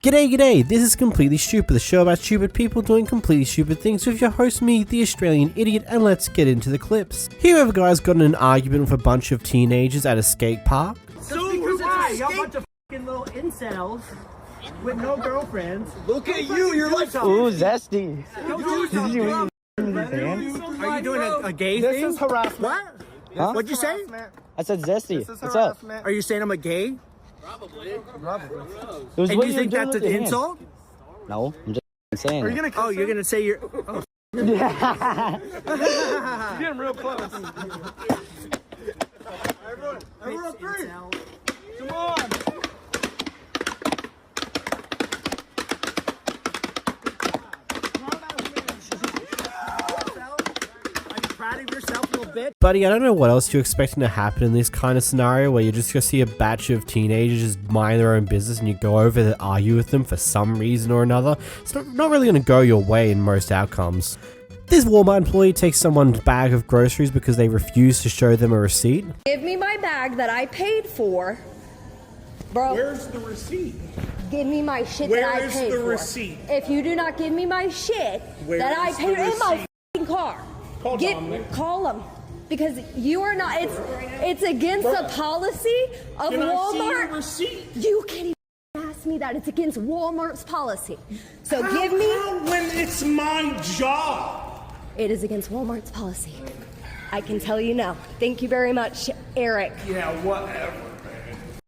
G'day, g'day, this is Completely Stupid, the show about stupid people doing completely stupid things with your host, me, the Australian idiot, and let's get into the clips. Here a guy's got in an argument with a bunch of teenagers at a skate park. So because it's a bunch of fucking little incels with no girlfriends. Look at you, you're like ooh, zesty. Are you doing a gay thing? This is harassment. What? Huh? What'd you say? I said zesty. What's up? Are you saying I'm a gay? Probably. And you think that's an insult? No, I'm just saying. Are you gonna? Oh, you're gonna say you're. Oh. Yeah. You're getting real close. Everyone, three. Come on. Buddy, I don't know what else you're expecting to happen in this kind of scenario where you're just gonna see a batch of teenagers just mind their own business and you go over to argue with them for some reason or another. It's not really gonna go your way in most outcomes. This Walmart employee takes someone's bag of groceries because they refuse to show them a receipt. Give me my bag that I paid for. Bro. Where's the receipt? Give me my shit that I paid for. Where is the receipt? If you do not give me my shit that I paid in my f***ing car. Call Dominic. Call him. Because you are not, it's against the policy of Walmart. I see the receipt? You can't even ask me that. It's against Walmart's policy. So give me. When it's my job. It is against Walmart's policy. I can tell you now. Thank you very much, Eric. Yeah, whatever.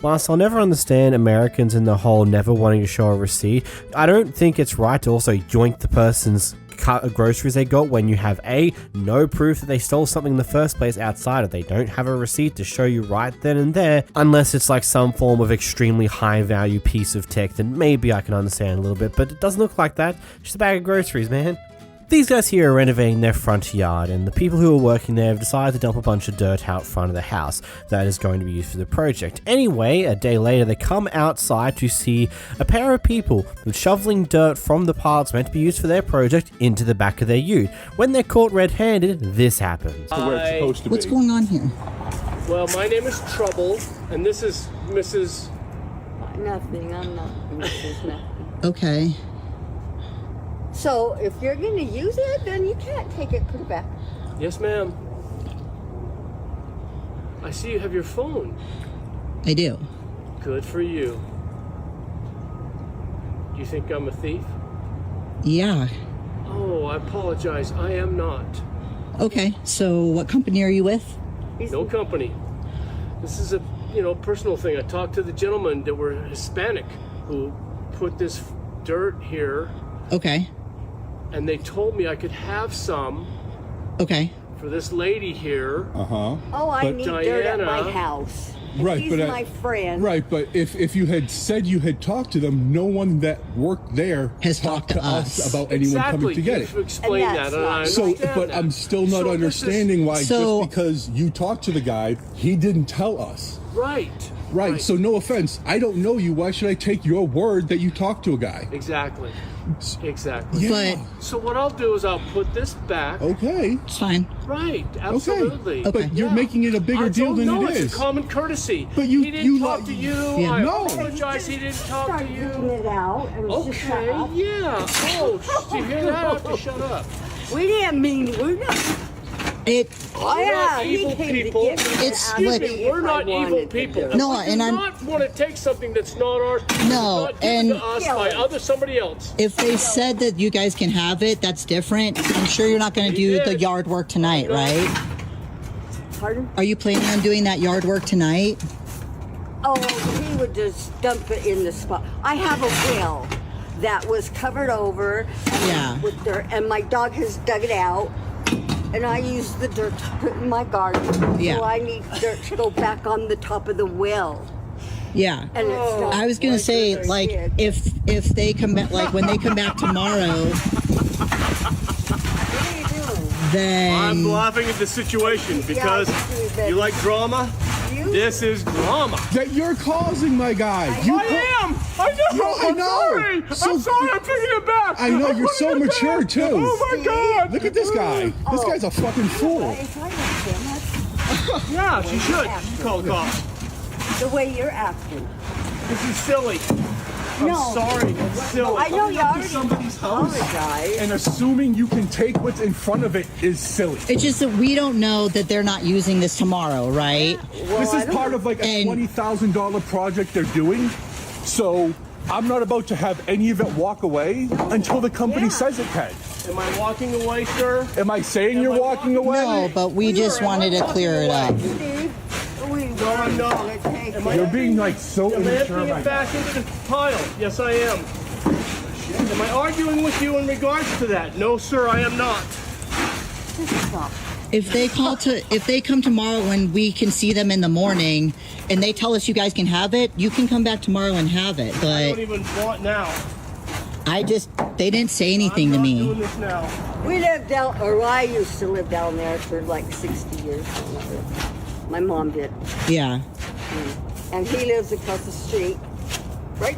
Whilst I'll never understand Americans and the whole never wanting to show a receipt, I don't think it's right to also yoink the person's cut of groceries they got when you have no proof that they stole something in the first place outside of. They don't have a receipt to show you right then and there, unless it's like some form of extremely high value piece of tech, then maybe I can understand a little bit, but it doesn't look like that. Just a bag of groceries, man. These guys here are renovating their front yard, and the people who are working there have decided to dump a bunch of dirt out front of the house that is going to be used for the project. Anyway, a day later they come outside to see a pair of people shoveling dirt from the parts meant to be used for their project into the back of their ute. When they're caught red-handed, this happens. Where it's supposed to What's be. going on here? Well, my name is Trouble, and this is Mrs. Nothing, I'm not Mrs. Nothing. Okay. So if you're gonna use it, then you can't take it, put it back. Yes, ma'am. I see you have your phone. I do. Good for you. Do you think I'm a thief? Yeah. Oh, I apologize. I am not. Okay, so what company are you with? No company. This is a, personal thing. I talked to the gentlemen that were Hispanic who put this dirt here. Okay. And they told me I could have some. Okay. For this lady here. Uh-huh. Oh, I need dirt at my Diana. house. Right, He's but my friend. Right, but if you had said you had talked to them, no one that worked there has talked to us about anyone coming to get it. You've explained And that, that's and I not- So, understand but that. I'm still not So this understanding why So- just because you talked to the guy, he didn't tell us. Right. Right, so no offense, I don't know you. Why should I take your word that you talked to a guy? Exactly. Exactly. Yeah. But So what I'll do is I'll put this back. Okay. it's fine. Right. Absolutely. Okay. But you're making it a bigger deal than No, it it's is. a common courtesy. But you- he didn't you talk like- to you. Yeah. I No. apologize. He didn't talk to Start getting you. it out. And it's just shut Okay. up. Yeah. Oh, do you hear that? I have to shut up. We didn't mean we're not. It. Oh yeah, not he evil came people. to get me. It's to ask like- me if We're I not evil wanted to people. do it. No, we do and I'm- not want to take something that's not ours. No, not given and- to us by somebody else. If they said that you guys can have it, that's different. I'm sure you're not going to He do the did. yard work tonight, right? Pardon? Are you planning on doing that yard work tonight? Oh, he would just dump it in the spot. I have a well that was covered over Yeah. with dirt, and my dog has dug it out. And I use the dirt to put in my garden. Yeah. So I need dirt to go back on the top of the well. Yeah. And it's not I was gonna say, very like, big. if they come back, like when they come back tomorrow, What are you doing? then I'm laughing at the situation because you like drama. You? This is drama. That you're causing, my guy. You I am. I know. Yeah, I I'm know. sorry. So- I'm sorry. I'm taking it back. I know, I'm you're putting so it mature, back. too. Oh my God. Look at this guy. This guy's a fucking fool. If I understand, Yeah, she should. Call the cops. that's the way you're acting. This is silly. I'm sorry. It's silly. I know you Coming up to already somebody's house apologized. and assuming you can take what's in front of it is silly. It's just that we don't know that they're not using this tomorrow, right? Well, This is part of like a $20,000 project they're doing. So I'm not about to have any of it walk away until the company says it can. Am I walking away, sir? Am I saying you're walking away? No, but we just wanted to clear it up. Steve, we No, I'm not. gonna take Am I- You're being like so Am I immature emptying right it back into the pile? Yes, I am. Am I arguing with you in regards to that? No, sir, I am not. If they come tomorrow when we can see them in the morning and they tell us you guys can have it, you can come back tomorrow and have it. I don't But even want now. they didn't say anything to I'm not me. doing this now. We lived down, or I used to live down there for like 60 years. My mom did. Yeah. And he lives across the street, right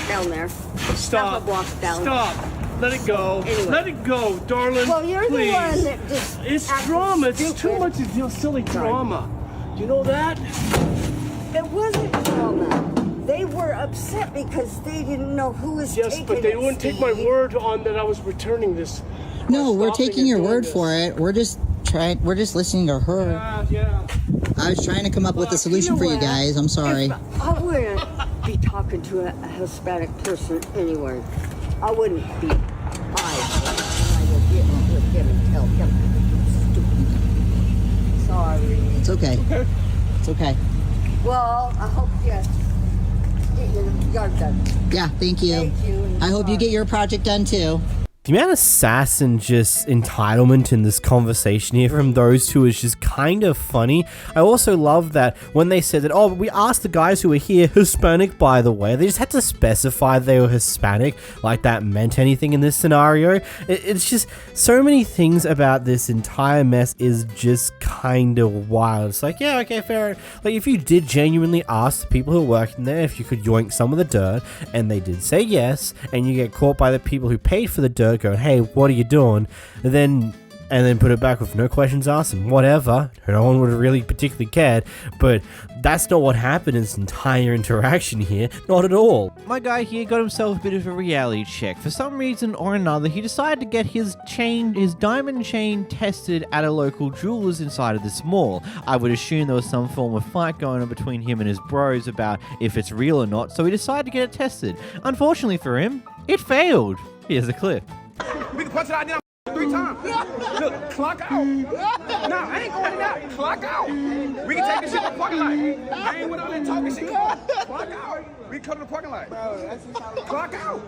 down there. Stop. Half a block down. Stop. Let it go. Anyway. Let it go, darling. Well, you're Please. the one that just. It's acted drama. It's too stupid. much of your silly drama. Do you know that? It wasn't drama. They were upset because they didn't know who was Yes, taking but they it, wouldn't take my Steve. word on that I was returning this. No, we're Stopping taking and your doing word this. for it. We're just listening to her. Yeah. I was trying to come up with a Well, solution you for know you what? guys. I'm sorry. If I wouldn't be talking to a Hispanic person anyway. I wouldn't be. I will get with him and tell him. Stupid. Sorry. It's okay. It's okay. Well, I hope you get your yard done. Yeah, thank you. Thank you. I hope you get your project done too. The amount of sass and just entitlement in this conversation here from those two is just kind of funny. I also love that when they said that, oh, we asked the guys who were here, Hispanic by the way, they just had to specify they were Hispanic, like that meant anything in this scenario. It's just, so many things about this entire mess is just kind of wild. It's like, yeah, okay, fair. Like, if you did genuinely ask the people who are working there if you could yoink some of the dirt, and they did say yes, and you get caught by the people who paid for the dirt going, hey, what are you doing? And then put it back with no questions asked and whatever. No one would have really particularly cared, but that's not what happened in this entire interaction here. Not at all. My guy here got himself a bit of a reality check. For some reason or another, he decided to get his diamond chain tested at a local jeweler's inside of this mall. I would assume there was some form of fight going on between him and his bros about if it's real or not, so he decided to get it tested. Unfortunately for him, it failed. Here's a clip. We can punch it out now 3 times. Look, clock out. Nah, I ain't going in that. Clock out. We can take this shit to the parking lot. I ain't with all that talking shit. Come on. Clock out. We can come to the parking lot. Clock out.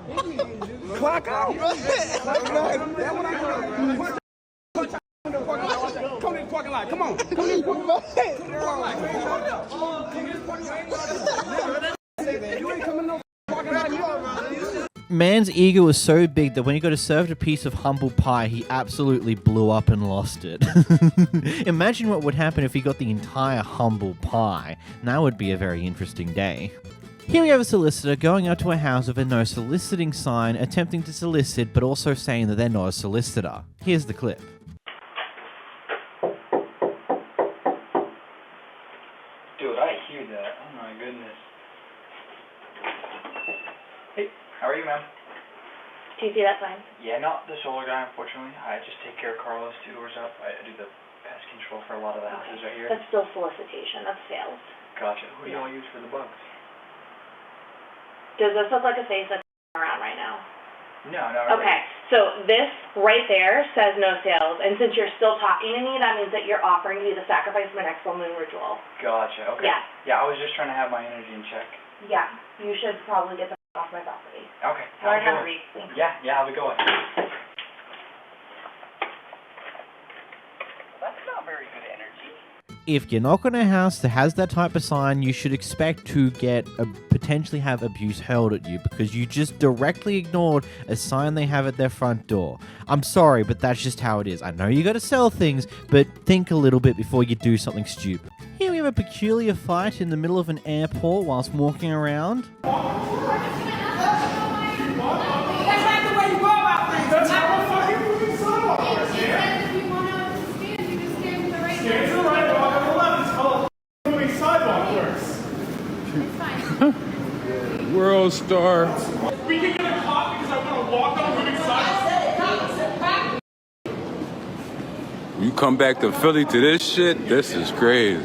Clock out. That's what I want. Punch out in the parking lot. Come to the parking lot. Come on. Come to the parking lot. Come to the parking lot. You ain't coming no parking lot. Man's ego was so big that when he got served a piece of humble pie, he absolutely blew up and lost it. Imagine what would happen if he got the entire humble pie. That would be a very interesting day. Here we have a solicitor going out to a house with a no soliciting sign, attempting to solicit, but also saying that they're not a solicitor. Here's the clip. Dude, I hear that. Oh my goodness. Hey, how are you, ma'am? Do you see that sign? Yeah, not the solar guy, unfortunately. I just take care of Carlos 2 doors up. I do the pest control for a lot of the houses right here. That's still solicitation. That's sales. Gotcha. Who do y'all use for the bugs? Does this look like a face that's around right now? No, no. Okay, so this right there says no sales, and since you're still talking to me, that means that you're offering me the sacrifice of my next full moon ritual. Gotcha. Okay. Yeah. Yeah, I was just trying to have my energy in check. Yeah, you should probably get the off my property. Okay. Learn how to read. Thanks. Yeah, how's it going? That's not very good energy. If you knock on a house that has that type of sign, you should expect to potentially have abuse hurled at you because you just directly ignored a sign they have at their front door. I'm sorry, but that's just how it is. I know you gotta sell things, but think a little bit before you do something stupid. Here we have a peculiar fight in the middle of an airport whilst walking around. World's store. We can get a cop because I want to walk on moving sides. You come back to Philly to this shit, this is crazy.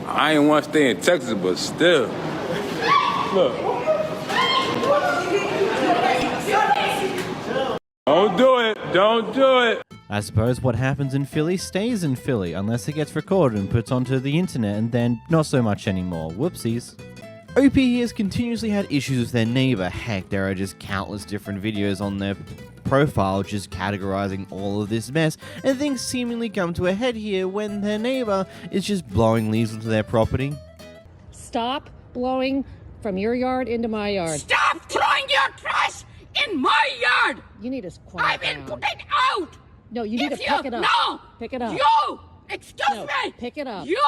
I ain't want to stay in Texas, but still. Look. Don't do it. Don't do it. I suppose what happens in Philly stays in Philly, unless it gets recorded and put onto the internet, and then not so much anymore. Whoopsies. OP has continuously had issues with their neighbor. Heck, there are just countless different videos on their profile just categorizing all of this mess, and things seemingly come to a head here when their neighbor is just blowing leaves into their property. Stop blowing from your yard into my yard. Stop throwing your trash in my yard! You need to quiet I will down. put it out! No, you need to pick it up. No! Pick it up. You! Excuse me! Pick it up. You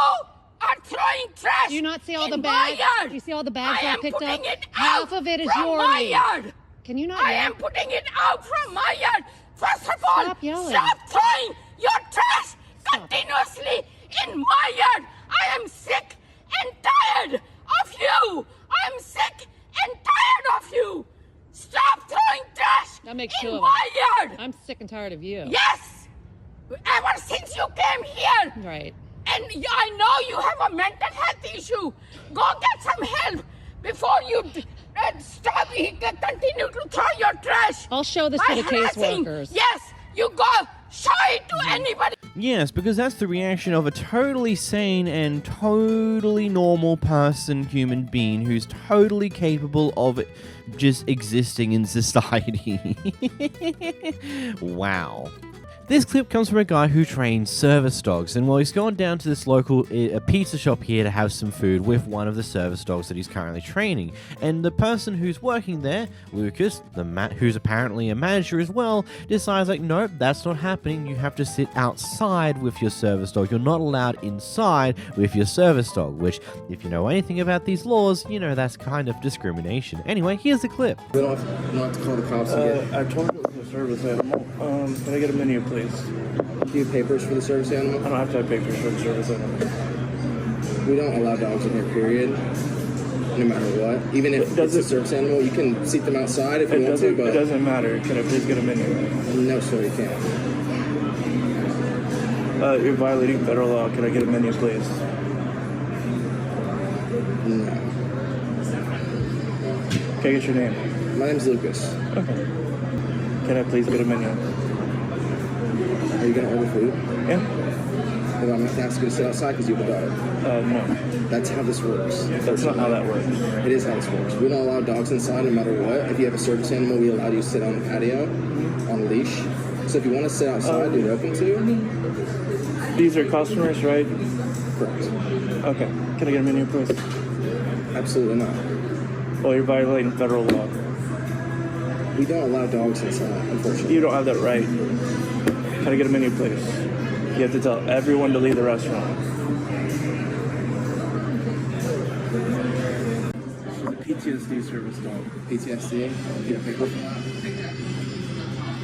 are throwing trash. Do you not see all the in bags? my yard. Do you see all the bags I picked up? putting it Half out of it is from your my leave. yard. Can you not I yell? am putting it out from my yard. First of all, Stop yelling. stop throwing your trash continuously in my yard. I am sick and tired of you. I am sick and tired of you. Stop throwing trash That makes two in of my us. yard. I'm sick and tired of you. Yes. Ever since you came here. Right. And I know you have a mental health issue. Go get some help before you continue to throw your trash. I'll show this By to the harassing. caseworkers. Yes, you go show it to anybody. Yes, because that's the reaction of a totally sane and totally normal person, human being, who's totally capable of just existing in society. Wow. This clip comes from a guy who trains service dogs, and while he's gone down to this local pizza shop here to have some food with one of the service dogs that he's currently training, and the person who's working there, Lucas, who's apparently a manager as well, decides like, nope, that's not happening. You have to sit outside with your service dog. You're not allowed inside with your service dog, which, if you know anything about these laws, you know that's kind of discrimination. Anyway, here's the clip. We don't have to call the cops again. I told you it was a service animal. Can I get a menu, please? Do you have papers for the service animal? I don't have to have papers for the service animal. We don't allow dogs in here, period. No matter what. Even if it's a service animal, you can seat them outside if you want to, but... It doesn't matter. Can I please get a menu? No, sir, you can't. You're violating federal law. Can I get a menu, please? No. Can I get your name? My name's Lucas. Okay. Can I please get a menu? Are you going to order food? Yeah. If I'm not asking you to sit outside because you have a dog. No. That's how this works. That's not how that works. It is how this works. We don't allow dogs inside no matter what. If you have a service animal, we allow you to sit on the patio on a leash. So if you want to sit outside, you're open to. These are customers, right? Correct. Okay. Can I get a menu, please? Absolutely not. Well, you're violating federal law. We don't allow dogs inside, unfortunately. You don't have that right. Can I get a menu, please? You have to tell everyone to leave the restaurant. PTSD service dog. PTSD? Yeah, paper.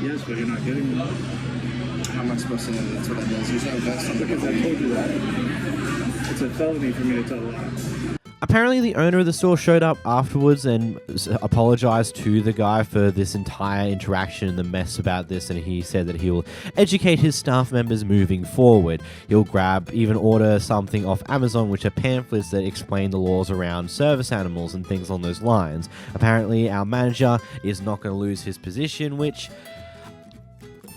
Yes, but you're not getting them. How am I supposed to know that that's what that does? There's no vest on the Because I told you that. It's a felony for me to tell a lie. Apparently, the owner of the store showed up afterwards and apologized to the guy for this entire interaction and the mess about this, and he said that he will educate his staff members moving forward. He'll even order something off Amazon, which are pamphlets that explain the laws around service animals and things along those lines. Apparently, our manager is not going to lose his position, which...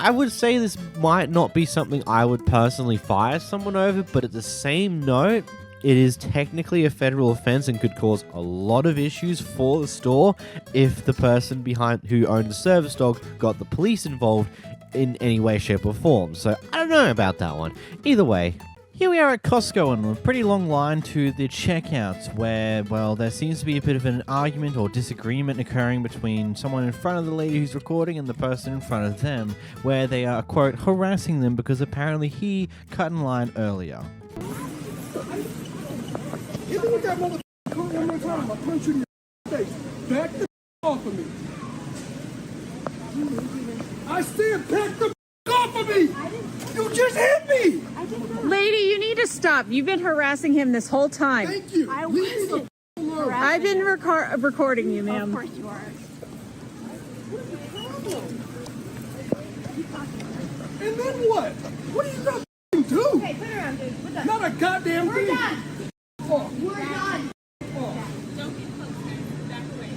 I would say this might not be something I would personally fire someone over, but at the same note, it is technically a federal offense and could cause a lot of issues for the store if the person who owned the service dog got the police involved in any way, shape, or form. So I don't know about that one. Either way, here we are at Costco and a pretty long line to the checkouts where, well, there seems to be a bit of an argument or disagreement occurring between someone in front of the lady who's recording and the person in front of them, where they are, quote, harassing them because apparently he cut in line earlier. Hit me with that motherfucker one more time. I'll punch you in your face. Back the off of me. I said back the off of me. You just hit me. Lady, you need to stop. You've been harassing him this whole time. Thank you. I Leave me the I've been recording you, ma'am. Of course you are. And then what? What are you gonna do? Okay, put it around, dude. We're done. Not a goddamn We're thing. done. Oh. We're done. Don't get close, man. Back away.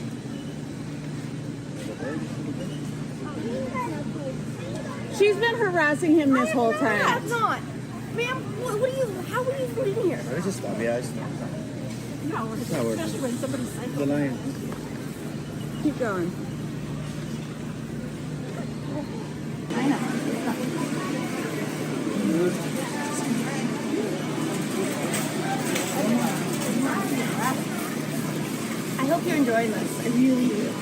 She's been harassing him this whole I'm time. not. Ma'am, what are you, how are you in here? It's just stop. Yeah, it's No, It's not working. especially when somebody's psycho. the line. Keep going. I know. I hope you're enjoying this. I really do.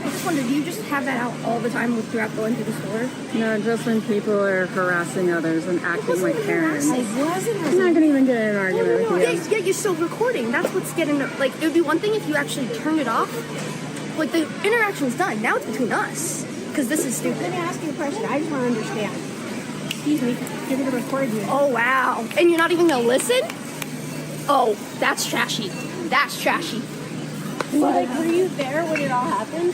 I just wonder, do you just have that out all the time throughout going through the store? No, just when people are harassing others and acting like parents. I wasn't. I'm not gonna even get in an argument with you. Yeah, you're still recording. That's what's getting, like, it would be one thing if you actually turned it off. Like, the interaction's done. Now it's between us. Because this is stupid. Let me ask you a question. I just want to understand. Excuse me. You're going to record you. Oh, wow. And you're not even going to listen? Oh, that's trashy. That's trashy. So, like, were you there when it all happened?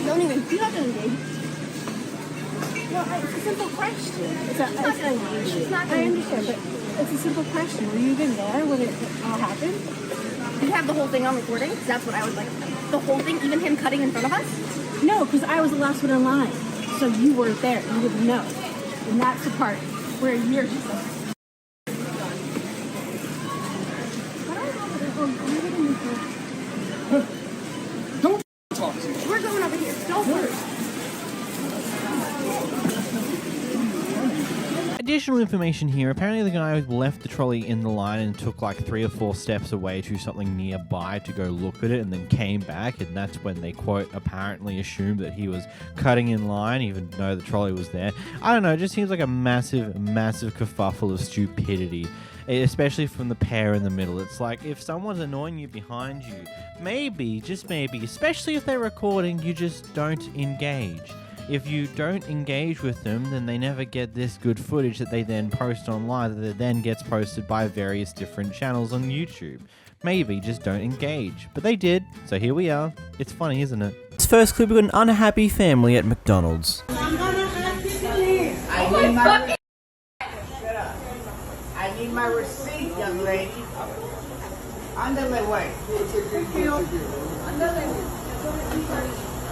Don't even, you have to engage. Well, it's a simple question. She's not I understand, but it's a simple question. Were you even there when it all happened? You have the whole thing on recording? 'Cause that's what I would like. The whole thing, even him cutting in front of us? No, because I was the last one in line. So you weren't there. You wouldn't know. And that's the part where you're just like, Don't talk to me. we're going over here. Don't worry. Additional information here. Apparently the guy left the trolley in the line and took like 3 or 4 steps away to something nearby to go look at it and then came back, and that's when they, quote, apparently assumed that he was cutting in line even though the trolley was there. I don't know, it just seems like a massive kerfuffle of stupidity, especially from the pair in the middle. It's like, if someone's annoying you behind you, maybe, just maybe, especially if they're recording, you just don't engage. If you don't engage with them, then they never get this good footage that they then post online, that then gets posted by various different channels on YouTube. Maybe just don't engage. But they did, so here we are. It's funny, isn't it? This first clip, we got an unhappy family at McDonald's. I need my receipt, young lady. Underlay way.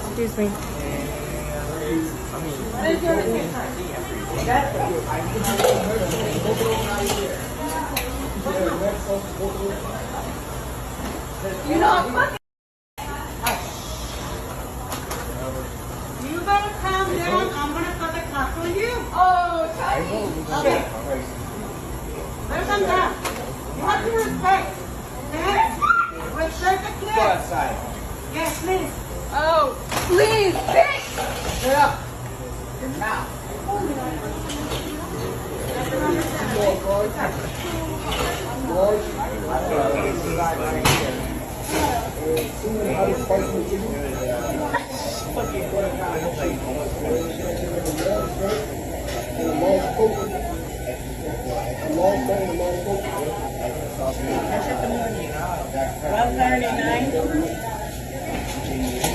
Excuse me. You know, fucking. You better calm down. I'm gonna put the cop on you. Oh, Tiny. Okay. Better calm down. You have to respect. Okay? Respect the clip. Go outside. Yes, please. Oh, please, bitch. Shut up. Your mouth.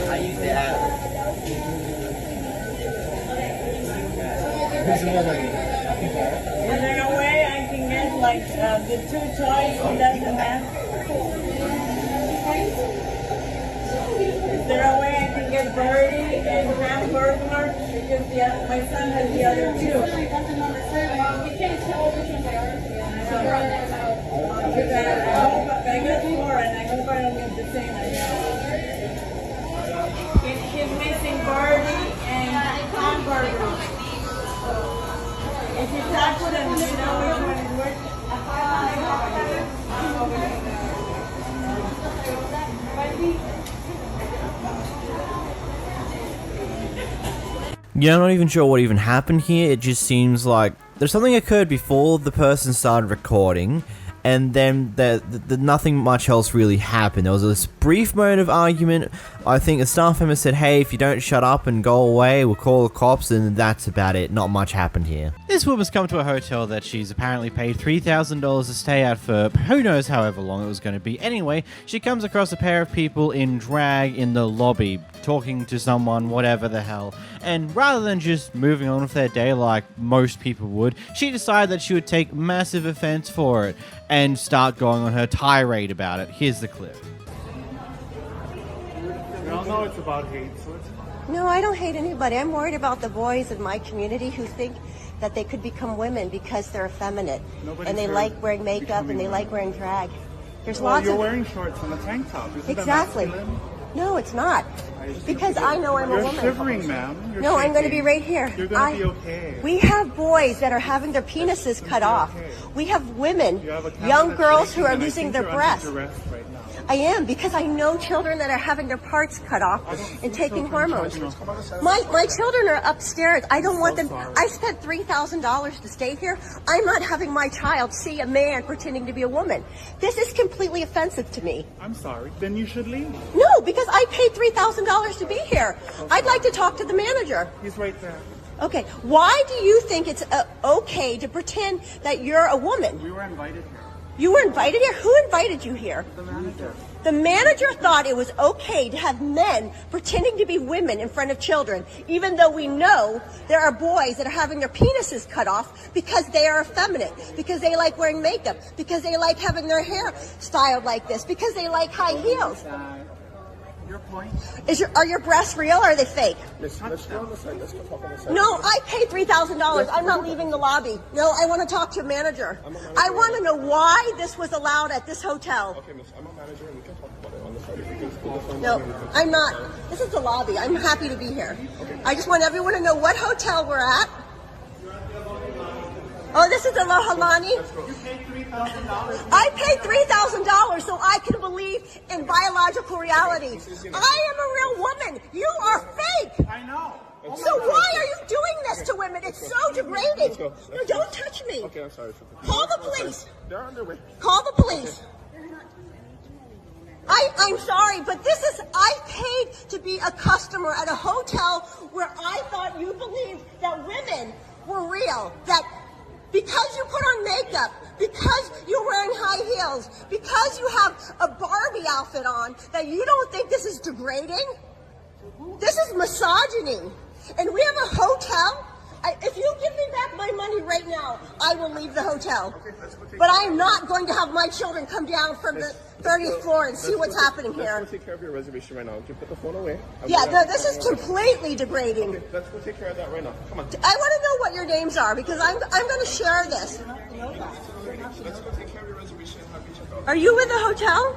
I used to have. Is there a way I can get like the 2 choice that doesn't have? Is there a way I can get birdie and hamburger? Because my son has the other 2. You can't tell which one they are. Because I got 4 and I hope I don't get the same. He's missing birdie and hamburger. If you talk to them, you know which one is which. Yeah, I'm not even sure what even happened here. It just seems like there's something occurred before the person started recording, and then nothing much else really happened. There was this brief moment of argument. I think a staff member said, hey, if you don't shut up and go away, we'll call the cops, and that's about it. Not much happened here. This woman's come to a hotel that she's apparently paid $3,000 to stay at for who knows however long it was going to be. Anyway, she comes across a pair of people in drag in the lobby, talking to someone, whatever the hell, and rather than just moving on with their day like most people would, she decided that she would take massive offense for it and start going on her tirade about it. Here's the clip. We all know it's about hate, so it's fine. No, I don't hate anybody. I'm worried about the boys in my community who think that they could become women because they're effeminate. Nobody's and they like wearing makeup and they like wearing drag. There's lots you're of... wearing shorts and a tank top. Isn't exactly. That masculine? No, it's not. Because I know I'm a woman. You're shivering, ma'am. No, I'm going to be right here. You're going to be okay. We have boys that are having their penises cut off. We have women, young girls who are losing their breasts. I am, because I know children that are having their parts cut off and taking hormones. My children are upstairs. I don't want them. I spent $3,000 to stay here. I'm not having my child see a man pretending to be a woman. This is completely offensive to me. I'm sorry. Then you should leave. No, because I paid $3,000 to be here. I'd like to talk to the manager. He's right there. Okay, why do you think it's okay to pretend that you're a woman? We were invited here. You were invited here? Who invited you here? The manager. The manager thought it was okay to have men pretending to be women in front of children, even though we know there are boys that are having their penises cut off because they are effeminate, because they like wearing makeup, because they like having their hair styled like this, because they like high heels. Your point? Are your breasts real or are they fake? Let's go on the side. Let's go talk on the side. No, I paid $3,000. I'm not leaving the lobby. No, I want to talk to a manager. I want to know why this was allowed at this hotel. Okay, miss, I'm a manager and we can talk about it on the side. If you can speak the phone. No, I'm not. This is the lobby. I'm happy to be here. I just want everyone to know what hotel we're at. Oh, this is the Lohalani? I paid $3,000 so I can believe in biological reality. I am a real woman. You are fake. I know. So why are you doing this to women? It's so degrading. No, don't touch me. Okay, I'm sorry. Call the police. They're on their way. Call the police. I'm sorry, but I paid to be a customer at a hotel where I thought you believed that women were real, that because you put on makeup, because you're wearing high heels, because you have a Barbie outfit on, that you don't think this is degrading? This is misogyny. And we have a hotel. If you give me back my money right now, I will leave the hotel. But I am not going to have my children come down from the 30th floor and see what's happening here. Let's go take care of your reservation right now. You can put the phone away. Yeah, no, this is completely degrading. Okay, let's go take care of that right now. Come on. I want to know what your names are because I'm going to share this. Let's go take care of your reservation and have you check out. Are you in the hotel?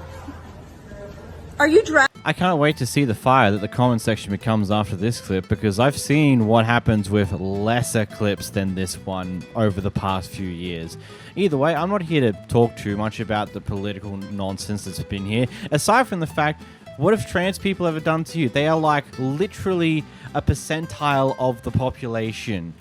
Are you dressed? I can't wait to see the fire that the comment section becomes after this clip, because I've seen what happens with lesser clips than this one over the past few years. Either way, I'm not here to talk too much about the political nonsense that's been here, aside from the fact, what have trans people ever done to you? They are like literally a percentile of the population.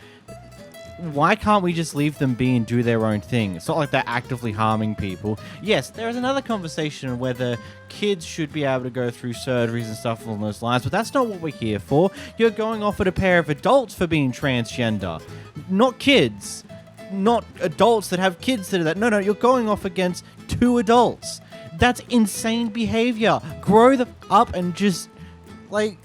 Why can't we just leave them be and do their own thing? It's not like they're actively harming people. Yes, there is another conversation on whether kids should be able to go through surgeries and stuff along those lines, but that's not what we're here for. You're going off at a pair of adults for being transgender, not kids. Not adults that have kids that are that. No, you're going off against two adults. That's insane behavior. Grow the up and just, like,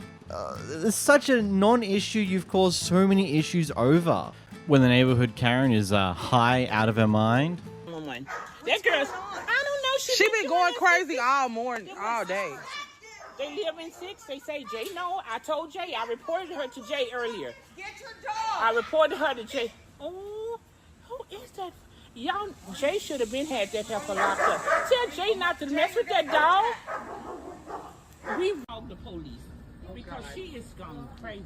it's such a non-issue. You've caused so many issues over. When the neighborhood Karen is high out of her mind. That girl's, I don't know. She been going crazy all morning, all day. They live in 6. They say, Jay, no. I told Jay. I reported her to Jay earlier. Get your dog. I reported her to Jay. Oh, who is that? Y'all, Jay should have been had that heifer locked up. Tell Jay not to mess with that dog. We called the police because she is gone crazy.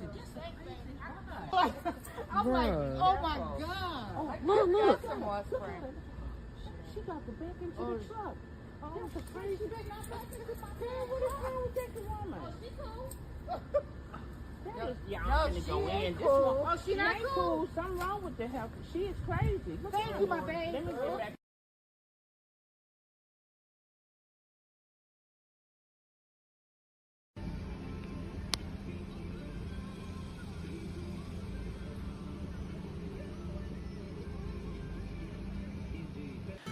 I'm like, oh my God. Oh, look. She got the back into the truck. Oh, that's a crazy. Man, what is wrong with that woman? That is, y'all finna go in. This one, Oh, she not cool. Something wrong with the heifer. She is crazy. Thank you, my baby. Let me get back.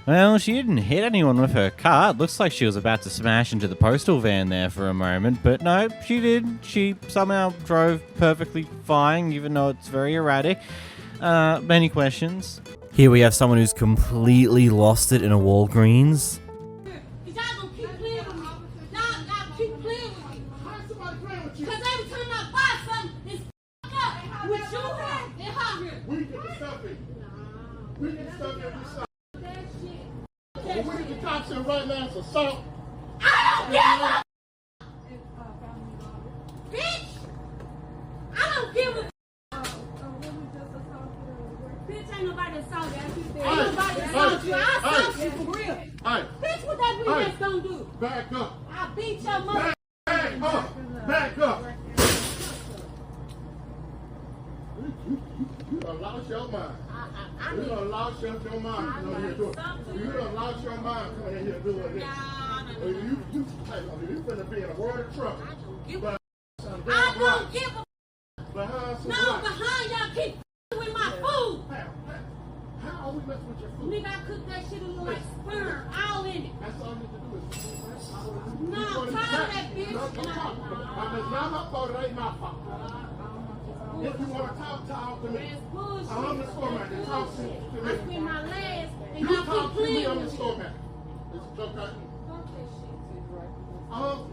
Well, she didn't hit anyone with her car. It looks like she was about to smash into the postal van there for a moment, but no, she didn't. She somehow drove perfectly fine, even though it's very erratic. Many questions. Here we have someone who's completely lost it in a Walgreens. Right now, it's assault. I don't give a bitch. I don't give a bitch. Ain't nobody assault you. Ain't nobody assault you. I assault you for real. Bitch, what that bitch gonna do? Back up. I beat your mother. Back up. Back up. You done lost your mind. You done lost your mind coming in here doing it. You done lost your mind coming in here doing this. You finna be in a world of trouble. I don't give a no, behind y'all keep with my food. How are we messing with your food? Nigga, I cooked that shit look like sperm, all in it. That's all you need to do is no, I'm tired of that bitch. It's not my fault, it ain't my fault. If you want to talk to me. I'm the store manager. Talk to me. I spend my last and You y'all talk keep to me, playing I'm the with store me. manager. It's okay.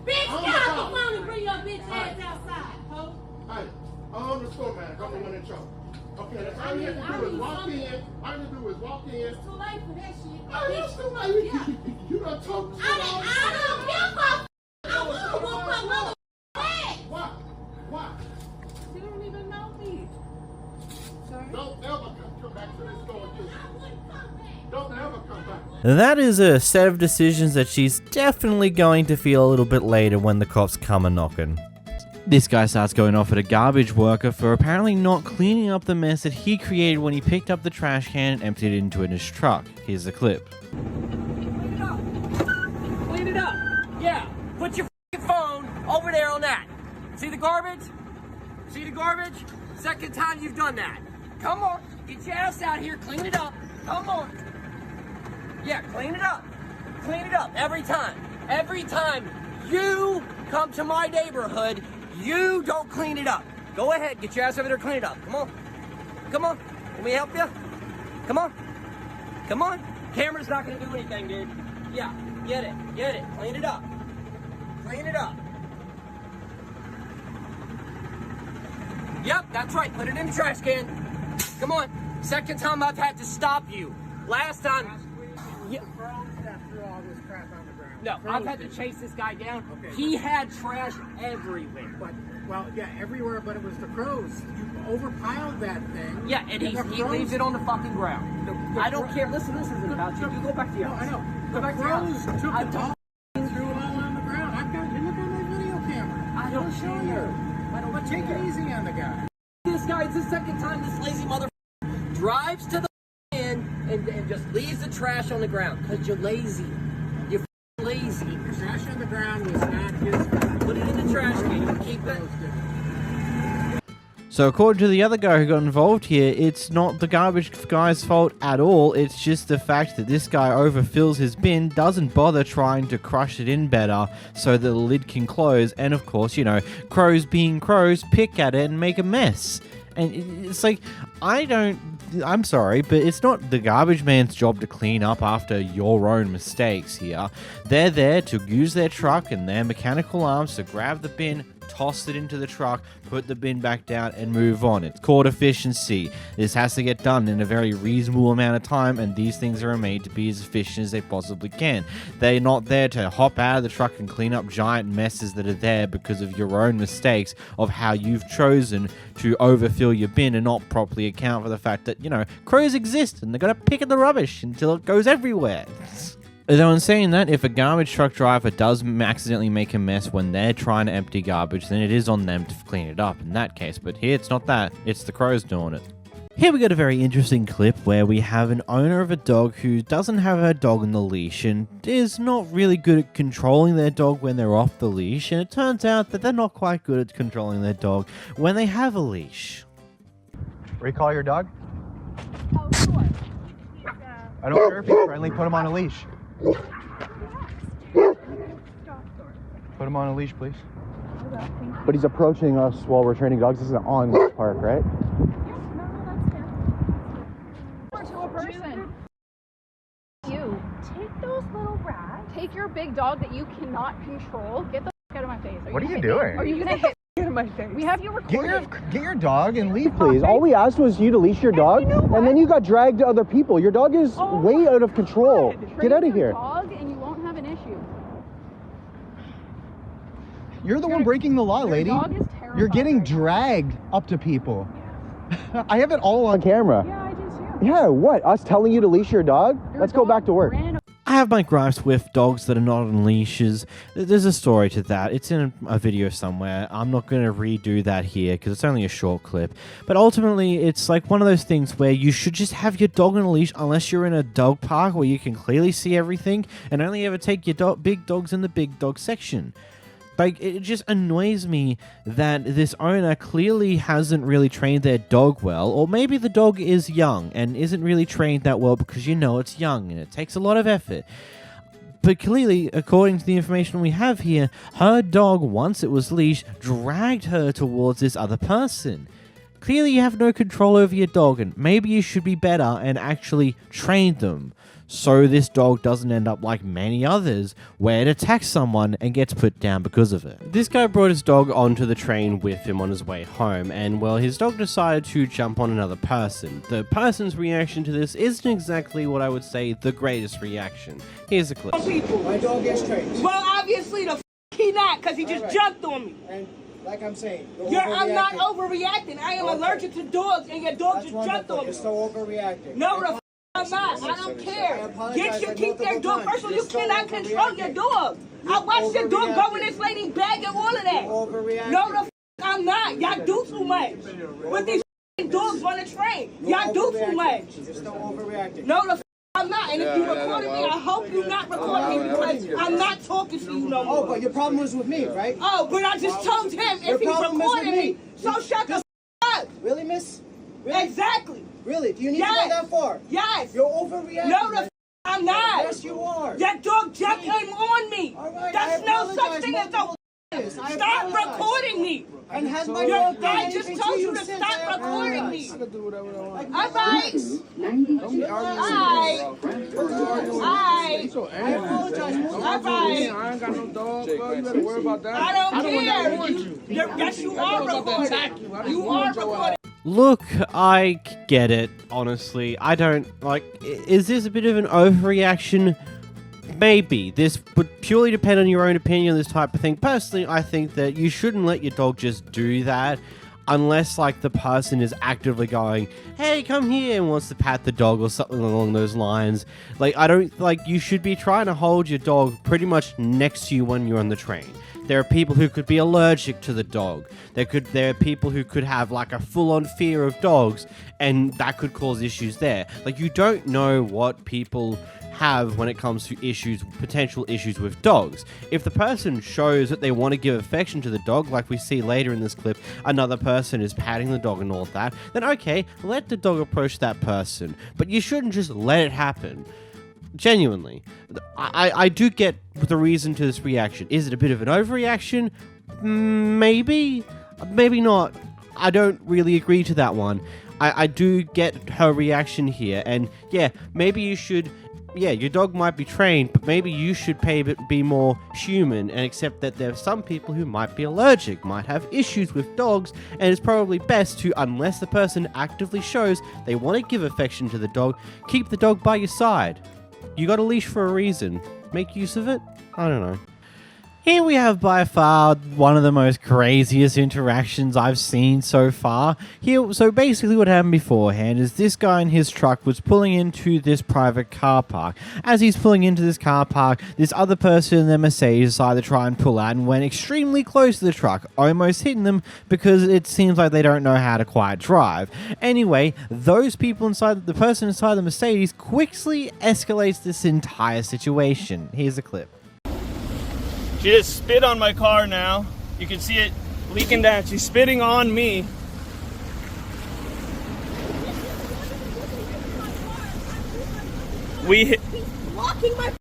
Bitch, get off the phone and bring your bitch ass outside, ho. Hey, I'm the store manager. I'm the one in charge. Okay, that's all you have to do is walk in. All you have to do is walk in. It's too late for that shit. Oh, it's too late. You done talked to I don't give a I want to whoop my mother ass. Why? Why? You don't even know me. Sorry. Don't ever come back to this store again. I wouldn't come back. Don't ever come back. That is a set of decisions that she's definitely going to feel a little bit later when the cops come a knocking. This guy starts going off at a garbage worker for apparently not cleaning up the mess that he created when he picked up the trash can and emptied it into his truck. Here's the clip. Clean it up. Clean it up. Yeah. Put your phone over there on that. See the garbage? See the garbage? Second time you've done that. Come on. Get your ass out here. Clean it up. Come on. Yeah, clean it up. Clean it up every time. Every time you come to my neighborhood, you don't clean it up. Go ahead, get your ass over there, clean it up. Come on. Come on. Let me help you. Come on. Come on. Camera's not gonna do anything, dude. Yeah, get it. Get it. Clean it up. Clean it up. Yep, that's right. Put it in the trash can. Come on. Second time I've had to stop you. Last time. Yeah. No, I've had to chase this guy down. Okay. He had trash everywhere. But, well, yeah, everywhere, but it was the crows. You overpiled that thing. Yeah, and he leaves it on the fucking ground. I don't care. Listen, this isn't about you. You go back to your house. I know. Go back to your house. Took it all and threw it all on the ground. I've got you. Look on my video camera. I don't show you. But take it easy on the guy. This guy, it's the second time this lazy mother drives to the end and just leaves the trash on the ground. Because you're lazy. You're lazy. The trash on the ground was not his fault. Put it in the trash can. Keep it. So according to the other guy who got involved here, it's not the garbage guy's fault at all. It's just the fact that this guy overfills his bin, doesn't bother trying to crush it in better so that the lid can close. And of course, you know, crows being crows, pick at it and make a mess. And it's like, I'm sorry, but it's not the garbage man's job to clean up after your own mistakes here. They're there to use their truck and their mechanical arms to grab the bin, toss it into the truck, put the bin back down, and move on. It's called efficiency. This has to get done in a very reasonable amount of time, and these things are made to be as efficient as they possibly can. They're not there to hop out of the truck and clean up giant messes that are there because of your own mistakes of how you've chosen to overfill your bin and not properly account for the fact that, you know, crows exist and they're going to pick at the rubbish until it goes everywhere. Though in saying that, if a garbage truck driver does accidentally make a mess when they're trying to empty garbage, then it is on them to clean it up in that case. But here, it's not that. It's the crows doing it. Here we got a very interesting clip where we have an owner of a dog who doesn't have her dog on the leash and is not really good at controlling their dog when they're off the leash. And it turns out that they're not quite good at controlling their dog when they have a leash. Recall your dog? Oh, sure. I don't care if he's friendly. Put him on a leash. Put him on a leash, please. But he's approaching us while we're training dogs. This is an on-leash park, right? To a person. You take those little rats. Take your big dog that you cannot control. Get the out of my face. What are you doing? Are you gonna hit out of my face? We have you recorded. Get your dog and leave, please. All we asked was you to leash your dog, and then you got dragged to other people. Your dog is way out of control. Get out of here. Dog and you won't have an issue. You're the one breaking the law, lady. Dog is terrified. You're getting dragged up to people. I have it all on camera. Yeah, I do too. Yeah, what? Us telling you to leash your dog? Let's go back to work. I have my gripes with dogs that are not on leashes. There's a story to that. It's in a video somewhere. I'm not going to redo that here because it's only a short clip. But ultimately, it's like one of those things where you should just have your dog on a leash unless you're in a dog park where you can clearly see everything, and only ever take your big dogs in the big dog section. Like, it just annoys me that this owner clearly hasn't really trained their dog well, or maybe the dog is young and isn't really trained that well because it's young and it takes a lot of effort. But clearly, according to the information we have here, her dog, once it was leashed, dragged her towards this other person. Clearly you have no control over your dog, and maybe you should be better and actually train them, so this dog doesn't end up like many others, where it attacks someone and gets put down because of it. This guy brought his dog onto the train with him on his way home, and well, his dog decided to jump on another person. The person's reaction to this isn't exactly what I would say the greatest reaction. Here's a clip. My dog is trained. Well, obviously he not, because he just jumped on me. And like I'm saying, I'm not overreacting. I am allergic to dogs, and your dog just jumped on me. You're so overreacting. No, I'm not. I don't care. Keep their dog. First of all, you cannot control your dog. I watched your dog go in this lady's bag and all of that. No, I'm not. Y'all do too much. With these dogs on the train, y'all do too much. No, I'm not. And if you recorded me, I hope you not recording me because I'm not talking to you no more. Oh, but your problem was with me, right? Oh, but I just told him if he's recording me, so shut the up. Really, miss? Really? Exactly. Really? Do you need to go that far? Yes. You're overreacting. No, I'm not. Yes, you are. That dog just came on me. All right, that's no such thing as a... Stop recording me. And has my dog done anything to you? I just told you to stop recording me. I can do whatever I want. All right. I ain't got no dog, bro. You better worry about that. I don't care. Yes, you are recording. You are recording. Look, I get it, honestly. I don't, is this a bit of an overreaction? Maybe. This would purely depend on your own opinion on this type of thing. Personally, I think that you shouldn't let your dog just do that unless, the person is actively going, hey, come here, and wants to pat the dog or something along those lines. You should be trying to hold your dog pretty much next to you when you're on the train. There are people who could be allergic to the dog. There are people who could have a full-on fear of dogs, and that could cause issues there. You don't know what people have when it comes to potential issues with dogs. If the person shows that they want to give affection to the dog, like we see later in this clip, another person is patting the dog and all that, then okay, let the dog approach that person. But you shouldn't just let it happen. Genuinely. I do get the reason to this reaction. Is it a bit of an overreaction? Maybe. Maybe not. I don't really agree to that one. I do get her reaction here, and yeah, maybe you should... Yeah, your dog might be trained, but maybe you should be more human and accept that there are some people who might be allergic, might have issues with dogs, and it's probably best to, unless the person actively shows they want to give affection to the dog, keep the dog by your side. You got a leash for a reason. Make use of it? I don't know. Here we have by far one of the most craziest interactions I've seen so far. So basically what happened beforehand is this guy in his truck was pulling into this private car park. As he's pulling into this car park, this other person in their Mercedes decided to try and pull out and went extremely close to the truck, almost hitting them because it seems like they don't know how to quite drive. Anyway, the person inside the Mercedes quickly escalates this entire situation. Here's a clip. She just spit on my car now. You can see it leaking down. She's spitting on me. We. He's blocking my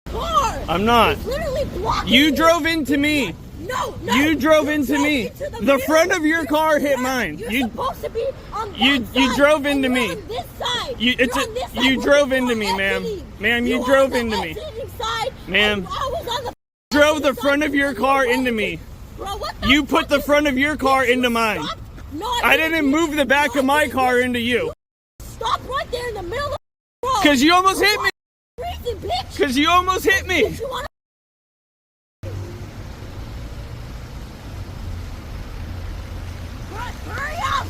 car. I'm not. He's literally blocking. You drove into me. No. You drove into me. The front of your car hit mine. You're supposed to be on that You side, drove into and me. you're on this side. You You're on this side. you What drove you into on me, ma'am. exiting? Ma'am, you You drove on into the me. exiting side, Ma'am. and I was on the Drove the side. front of your car into me. Bro, what the You fuck put the is- front of your car Bitch, you into mine. stopped? No, I didn't move the back of my car into you. Stop right there in the middle of the road. Cause you almost hit me. Reason, bitch. Cause you almost hit me. Bitch, you wanna- Bro, hurry up,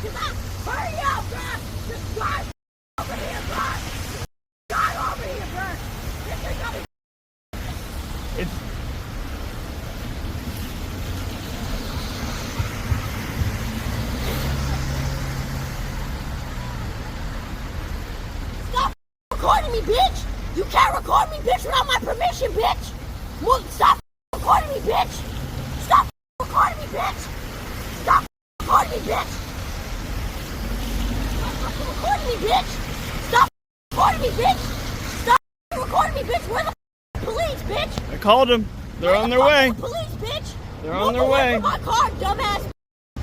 hurry up, bro. Just drive over here, bro. Drive over here, bro. This is gonna be- It's Stop recording me, bitch. You can't record me, bitch, without my permission, bitch. Stop recording me, bitch. Stop recording me, bitch. Stop recording me, bitch. Stop recording me, bitch. Stop recording me, bitch. Stop recording me, bitch. Where the police, bitch? I called them. They're on their way. Police, bitch. They're on their way. My car, dumbass.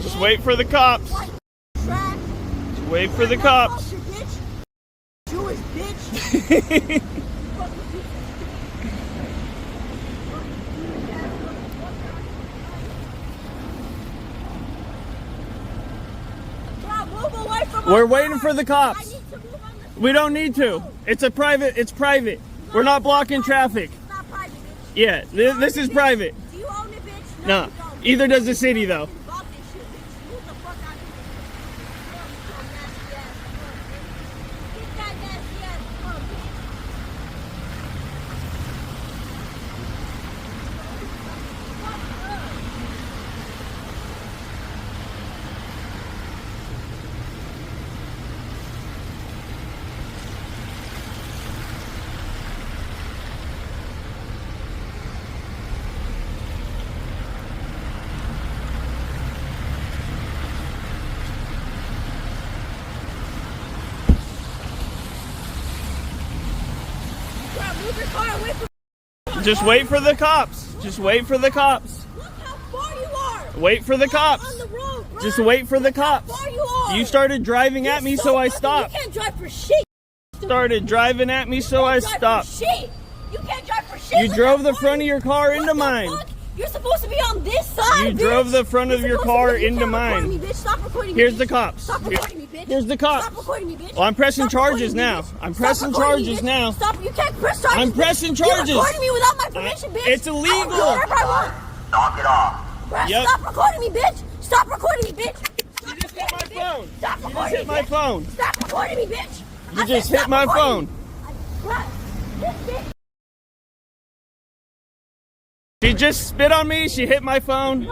Just wait for the cops. Trash. Just wait for the cops. Bitch. Jewish bitch. Bro, move away from my We're car. waiting for the cops. I need to move on this We don't need to. It's private. We're not blocking traffic. It's not private, bitch. Yeah, this is private. Do you own it, bitch? No, you don't. either does the city though. Bought this shit, bitch. Move the fuck out of here. Nasty ass fuck, bitch. Get that nasty ass fuck, bitch. Bro, move your car away from Just wait for the cops. Just wait for the cops. Look how far you are. Wait for the On cops. the road, bro. Just wait for the cops. How far you are. You started driving at me, so I fucking- stopped. You can't drive for shit. Started driving at me, so I You can't drive for stopped. shit. You can't drive for shit. You Look drove how the far front of you- your car What into the mine. fuck? You're supposed to be on this side, You bitch. drove the front of You're your supposed to car be- you into can't record mine. me, bitch. Stop recording me, Here's bitch. the cops. Stop recording me, bitch. Here's the cops. Stop recording me, bitch. Well, I'm pressing Stop recording charges me, now. bitch. I'm Stop pressing recording me, charges bitch. now. Stop. You can't press charges. I'm bitch. pressing You're charges. recording me without my permission, bitch. It's I will illegal. do whatever I want. Knock it off. Bruh, Yep. Stop recording me, bitch. Stop recording me, bitch. You just hit my phone. Stop You just recording hit me, my bitch. phone. Stop recording me, bitch. You just hit my phone. Bruh, this bitch. She just spit on me. She hit my phone.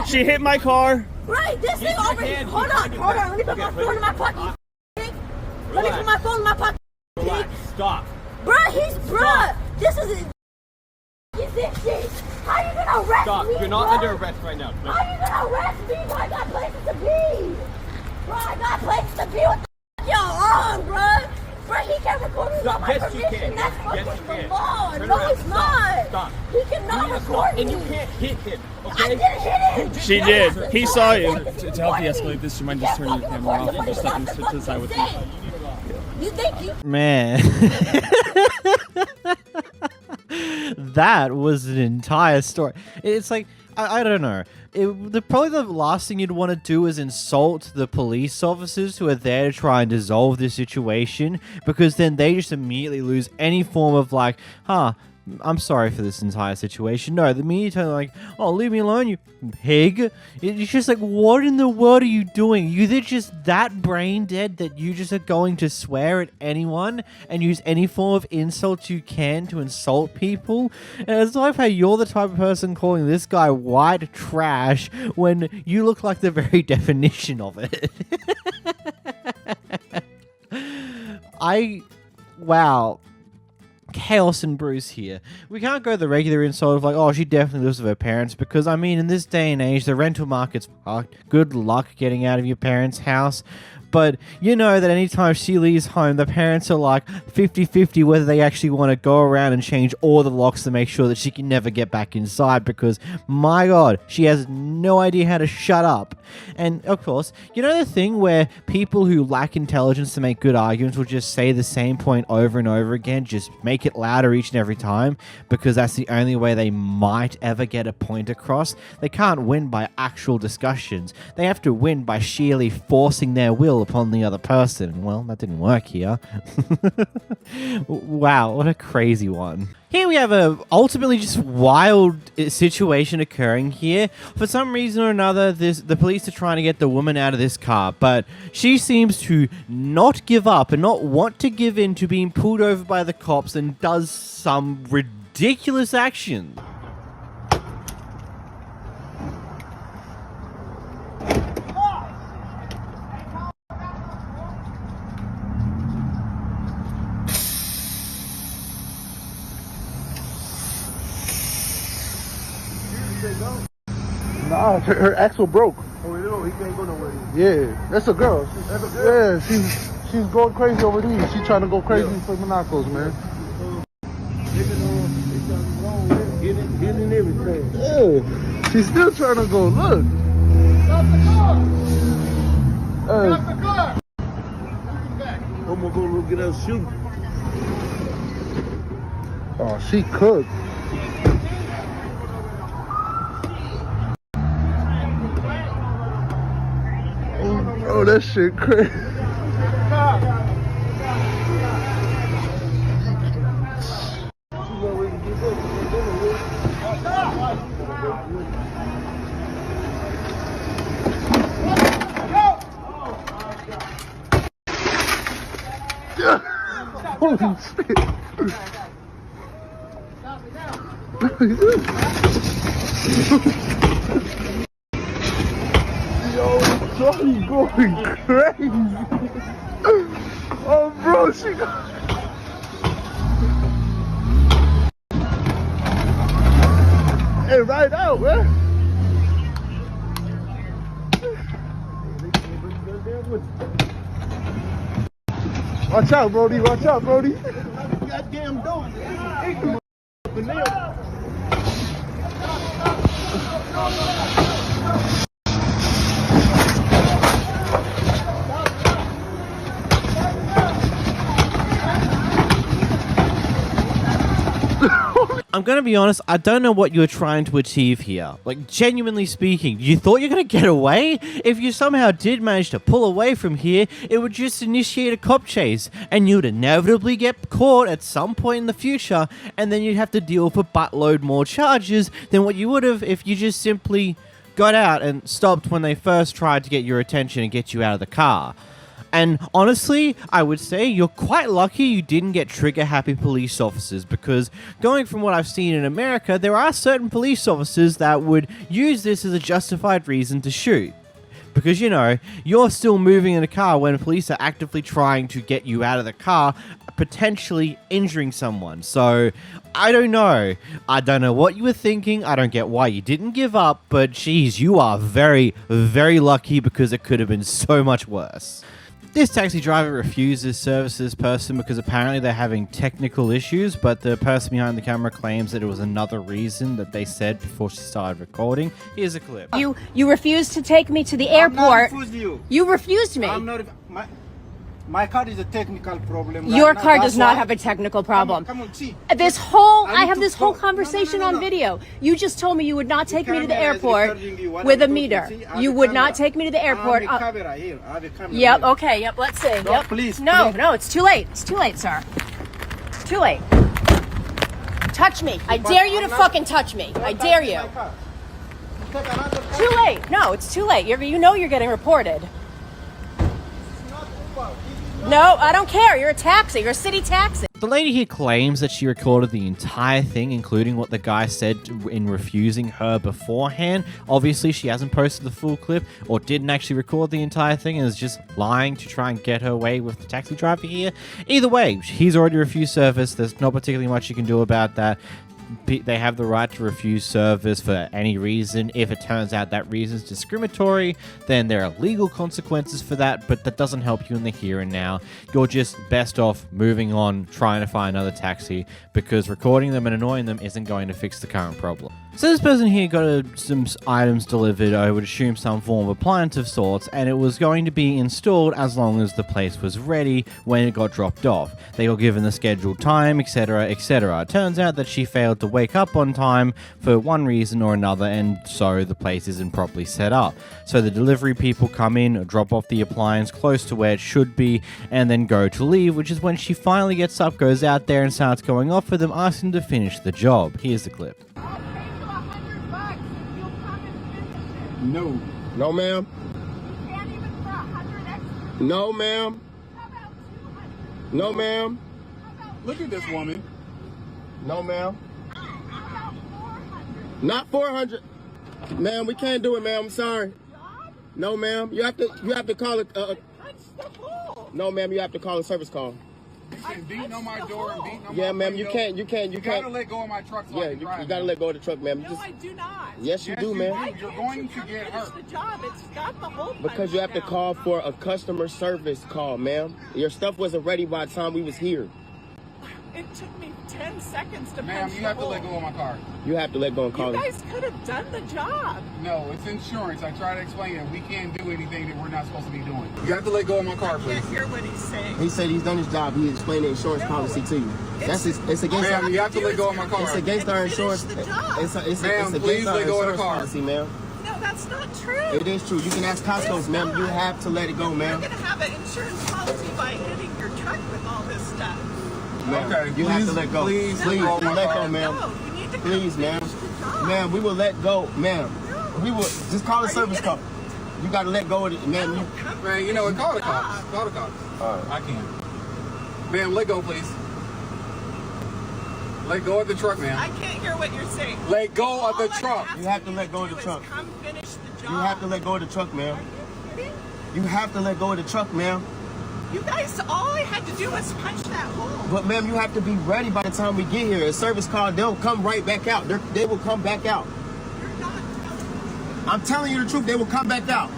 She hit my car. Right, this thing over here. Hold on. Let me put my phone in my pocket. Pig. Let me put my phone in my pocket. Pig. Stop. Bruh. This is it. Is this shit? How you gonna arrest Stop. me? You're not bruh? under arrest right now. How you gonna arrest me? Bro, I got places to be. Bro, I got places to be. What the f*** y'all on, bruh? Bro, he can't record me without my Yes, you permission. can. That's Yes, fucking you can. the law. Turn No, around. it's not. Stop. He cannot record me. And you can't hit him, I okay? didn't hit him. She did. He saw you. To help de-escalate this, you mind just turning your camera off and just stepping to the side with me? You think you... Man. That was an entire story. It's like, I don't know. Probably the last thing you'd want to do is insult the police officers who are there to try and dissolve this situation, because then they just immediately lose any form of like, I'm sorry for this entire situation. No, the minute you're like, oh, leave me alone, you pig. It's just like, what in the world are you doing? You're just that brain dead that you just are going to swear at anyone and use any form of insult you can to insult people. And it's like how you're the type of person calling this guy white trash when you look like the very definition of it. Wow. Chaos and Bruce here. We can't go the regular insult of like, oh, she definitely lives with her parents, because I mean, in this day and age, the rental market's fucked. Good luck getting out of your parents' house. but you know that anytime she leaves home, the parents are like 50-50 whether they actually want to go around and change all the locks to make sure that she can never get back inside because, my God, she has no idea how to shut up. And, of course, you know the thing where people who lack intelligence to make good arguments will just say the same point over and over again, just make it louder each and every time, because that's the only way they might ever get a point across. They can't win by actual discussions. They have to win by sheerly forcing their will upon the other person. Well, that didn't work here. Wow, what a crazy one. Here we have a ultimately just wild situation occurring here. For some reason or another, the police are trying to get the woman out of this car, but she seems to not give up and not want to give in to being pulled over by the cops and does some ridiculous action. Nah, her axle broke. Oh, no, he can't go nowhere. Yeah, that's a girl. That's a girl? Yeah, she's going crazy over these. She's trying to go crazy for Monacos, man. Getting everything. Yeah, she's still trying to go. Look. Stop the car! Stop the car! I'm gonna go get out shoot. Oh, she cooked. Oh, that shit crazy. Holy shit. Yo, Johnny going crazy. Oh, bro, she got... Hey, right out, man. Watch out, Brody. Watch out, Brody. Goddamn door. I'm gonna be honest, I don't know what you're trying to achieve here. Like, genuinely speaking, you thought you're gonna get away? If you somehow did manage to pull away from here, it would just initiate a cop chase, and you'd inevitably get caught at some point in the future, and then you'd have to deal with a buttload more charges than what you would have if you just simply got out and stopped when they first tried to get your attention and get you out of the car. And honestly, I would say you're quite lucky you didn't get trigger-happy police officers, because going from what I've seen in America, there are certain police officers that would use this as a justified reason to shoot. Because, you know, you're still moving in a car when police are actively trying to get you out of the car, potentially injuring someone. So, I don't know. I don't know what you were thinking. I don't get why you didn't give up, but geez, you are very, very lucky, because it could have been so much worse. This taxi driver refuses service this person because apparently they're having technical issues, but the person behind the camera claims that it was another reason that they said before she started recording. Here's a clip. You refused to take me to the airport. I refused you. You refused me. I'm not. My car is a technical problem. Your right car now. does not have a technical problem. Come on, see. I have this whole conversation on video. You just told me you would not take me to the airport with a meter. You would not take me to the airport. I have a camera here. I have a camera. Yep, here. okay, yep, let's see. No, Yep. please. No, please. no, it's too late. It's too late, sir. It's too late. Touch me. I dare you to fucking touch me. I dare you. Too late. No, it's too late. You know you're getting reported. No, I don't care. You're a taxi. You're a city taxi. The lady here claims that she recorded the entire thing, including what the guy said in refusing her beforehand. Obviously, she hasn't posted the full clip or didn't actually record the entire thing and is just lying to try and get her way with the taxi driver here. Either way, he's already refused service. There's not particularly much you can do about that. they have the right to refuse service for any reason. If it turns out that reason is discriminatory, then there are legal consequences for that, but that doesn't help you in the here and now. You're just best off moving on, trying to find another taxi, because recording them and annoying them isn't going to fix the current problem. So this person here got some items delivered, I would assume some form of appliance of sorts, and it was going to be installed as long as the place was ready when it got dropped off. They got given the scheduled time, etc, etc. It turns out that she failed to wake up on time for one reason or another, and so the place isn't properly set up. So the delivery people come in, drop off the appliance close to where it should be, and then go to leave, which is when she finally gets up, goes out there and starts going off with them, asking to finish the job. Here's the clip. No. No, ma'am. No, ma'am. No, ma'am. Look at this woman. No, ma'am. Not 400. Ma'am, we can't do it, ma'am. I'm sorry. No, ma'am. You have to call it. No, ma'am. You have to call a service call. You've been beating on my door and beating on Yeah, my ma'am. window. You can't. You gotta let go of my truck. So Yeah, you gotta let go of the truck, ma'am. No, I do not. Yes, you do, ma'am. You're going to get hurt. The job, it's got the whole Because you have to call for a customer service call, ma'am. Your stuff wasn't ready by the time we was here. It took me 10 seconds to Ma'am, punch you the have to hole. let go of my car. You have to let go and call You it. guys could have done the job. No, it's insurance. I try to explain it. We can't do anything that we're not supposed to be doing. You have to let go of my car, I please. can't hear what he's saying. He said he's done his job. He explained the insurance policy to you. It's against. Ma'am, you have to let go of my car. It's against our insurance. It's Ma'am, against please our let go of the insurance car. policy, ma'am. No, that's not true. It is true. You can ask Costco's, ma'am. You have to let it go, ma'am. You're going to have an insurance policy by hitting your truck with all this stuff. Ma'am, Okay, you have to let go. please let go, go, ma'am. No, you need to Please, ma'am. Ma'am, we will let go, ma'am. We will just call a service call. You got to let go of it, ma'am. Man, you know what? Call the cops. Call the cops. All right. I can't. Ma'am, let go, please. Let go of the truck, ma'am. I can't hear what you're saying. Let go of the truck. You have to let go of the truck. Come finish the job. You have to let go of the truck, ma'am. You have to let go of the truck, ma'am. You guys, all I had to do was punch that hole. But ma'am, you have to be ready by the time we get here. A service call, they'll come right back out. They will come back out. I'm telling you the truth, they will come back out.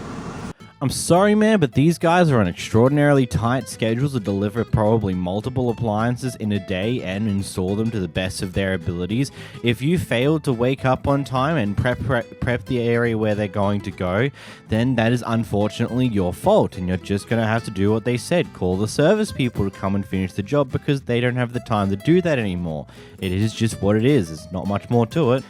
I'm sorry, man, but these guys are on extraordinarily tight schedules to deliver probably multiple appliances in a day and install them to the best of their abilities. If you fail to wake up on time and prep the area where they're going to go, then that is unfortunately your fault, and you're just going to have to do what they said. Call the service people to come and finish the job because they don't have the time to do that anymore. It is just what it is. There's not much more to it.